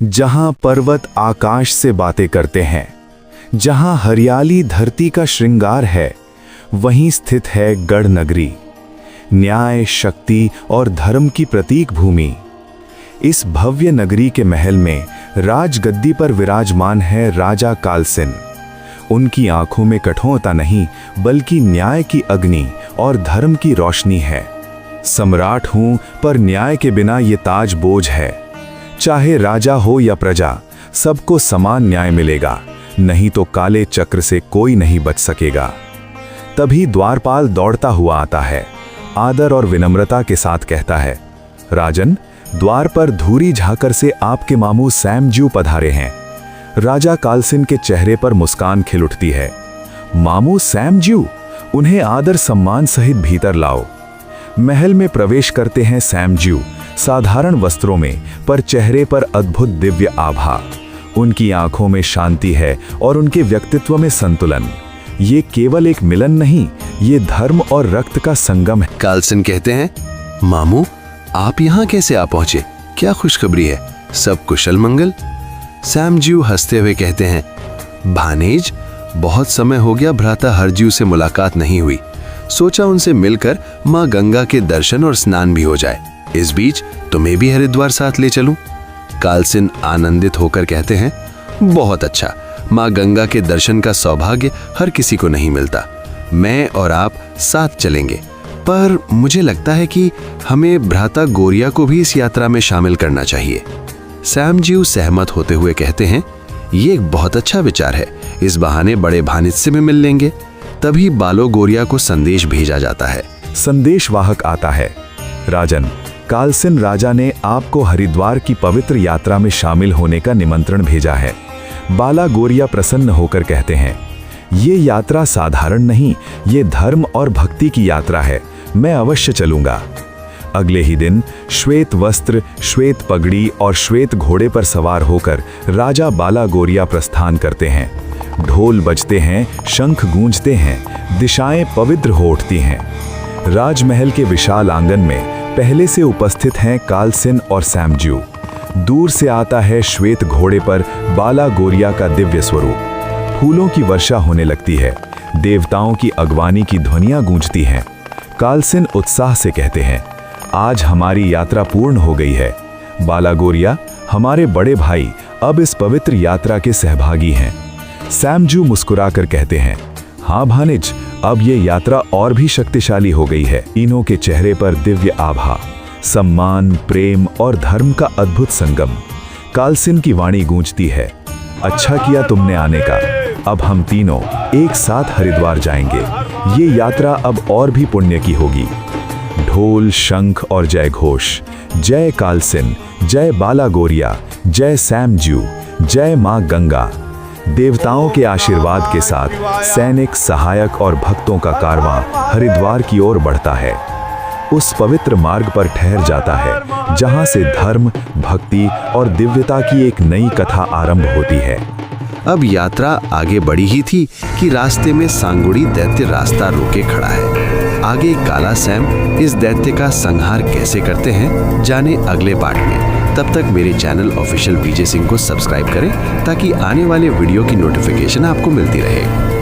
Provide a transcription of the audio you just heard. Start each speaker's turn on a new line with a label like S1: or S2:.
S1: जहां पर्वत आकाश से बातें करते हैं, जहां हरियाली धरती का श्रृंगार है, वहीं स्थित है गढ़ नगरी, न्याय, शक्ति और धर्म की प्रतीक भूमि। इस भव्य नगरी के महल में राजगद्दी पर विराजमान है राजा कालसिन। उनकी आंखों में कठोरता नहीं, बल्कि न्याय की अग्नि और धर्म की रोशनी है। सम्राट हूं, पर न्याय के बिना ये ताज बोझ है। चाहे राजा हो या प्रजा, सबको समान न्याय मिलेगा, नहीं तो काले चक्र से कोई नहीं बच सकेगा। तभी द्वारपाल दौड़ता हुआ आता है, आदर और विनम्रता के साथ कहता है, राजन, द्वार पर धूरी झाकर से आपके मामू सैमज्यू पधारे हैं। राजा कालसिन के चेहरे पर मुस्कान खिल उठती है। मामू सैमज्यू, उन्हें आदर सम्मान सहित भीतर लाओ। महल में प्रवेश करते हैं सैमज्यू, साधारण वस्त्रों में, पर चेहरे पर अद्भुत दिव्य आभा। उनकी आंखों में शांति है और उनके व्यक्तित्व में संतुलन। ये केवल एक मिलन नहीं, ये धर्म और रक्त का संगम है।
S2: कालसिन कहते हैं, मामू, आप यहाँ कैसे आ पहुंचे? क्या खुशखबरी है? सब कुशल मंगल? सैमज्यू हंसते हुए कहते हैं, भानेज, बहुत समय हो गया भ्राता हरज्यू से मुलाकात नहीं हुई। सोचा उनसे मिलकर माँ गंगा के दर्शन और स्नान भी हो जाए। इस बीच तुम्हें भी हरिद्वार साथ ले चलूं? कालसिन आनंदित होकर कहते हैं, बहुत अच्छा। माँ गंगा के दर्शन का सौभाग्य हर किसी को नहीं मिलता। मैं और आप साथ चलेंगे, पर मुझे लगता है कि हमें भ्राता गोरिया को भी इस यात्रा में शामिल करना चाहिए। सैमज्यू सहमत होते हुए कहते हैं, ये एक बहुत अच्छा विचार है। इस बहाने बड़े भानिज से भी मिल लेंगे। तभी बालो गोरिया को संदेश भेजा जाता है।
S1: संदेशवाहक आता है, राजन, कालसिन राजा ने आपको हरिद्वार की पवित्र यात्रा में शामिल होने का निमंत्रण भेजा है। बाला गोरिया प्रसन्न होकर कहते हैं, ये यात्रा साधारण नहीं, ये धर्म और भक्ति की यात्रा है। मैं अवश्य चलूंगा। अगले ही दिन श्वेत वस्त्र, श्वेत पगड़ी और श्वेत घोड़े पर सवार होकर राजा बाला गोरिया प्रस्थान करते हैं। ढोल बजते हैं, शंख गूंजते हैं, दिशाएं पवित्र हो उठती हैं। राजमहल के विशाल आंगन में पहले से उपस्थित हैं कालसिन और सैमज्यू। दूर से आता है श्वेत घोड़े पर बाला गोरिया का दिव्य स्वरूप। फूलों की वर्षा होने लगती है, देवताओं की अगवानी की ध्वनियां गूंजती हैं। कालसिन उत्साह से कहते हैं, आज हमारी यात्रा पूर्ण हो गई है। बाला गोरिया, हमारे बड़े भाई अब इस पवित्र यात्रा के सहभागी हैं। सैमज्यू मुस्कुराकर कहते हैं, हाँ भानिज, अब ये यात्रा और भी शक्तिशाली हो गई है। तीनों के चेहरे पर दिव्य आभा, सम्मान, प्रेम और धर्म का अद्भुत संगम। कालसिन की वाणी गूंजती है, अच्छा किया तुमने आने का। अब हम तीनों एक साथ हरिद्वार जाएंगे। ये यात्रा अब और भी पुण्य की होगी। ढोल, शंख और जय घोष। जय कालसिन, जय बाला गोरिया, जय सैमज्यू, जय माँ गंगा। देवताओं के आशीर्वाद के साथ सैनिक, सहायक और भक्तों का कारवां हरिद्वार की ओर बढ़ता है। उस पवित्र मार्ग पर ठहर जाता है जहां से धर्म, भक्ति और दिव्यता की एक नई कथा आरंभ होती है।
S2: अब यात्रा आगे बढ़ी ही थी कि रास्ते में सांगुड़ी दैत्य रास्ता रोके खड़ा है। आगे काला सैम इस दैत्य का संहार कैसे करते हैं, जाने अगले पार्ट में। तब तक मेरे चैनल ऑफिशियल वीजे सिंह को सब्सक्राइब करें ताकि आने वाले वीडियो की नोटिफिकेशन आपको मिलती रहे।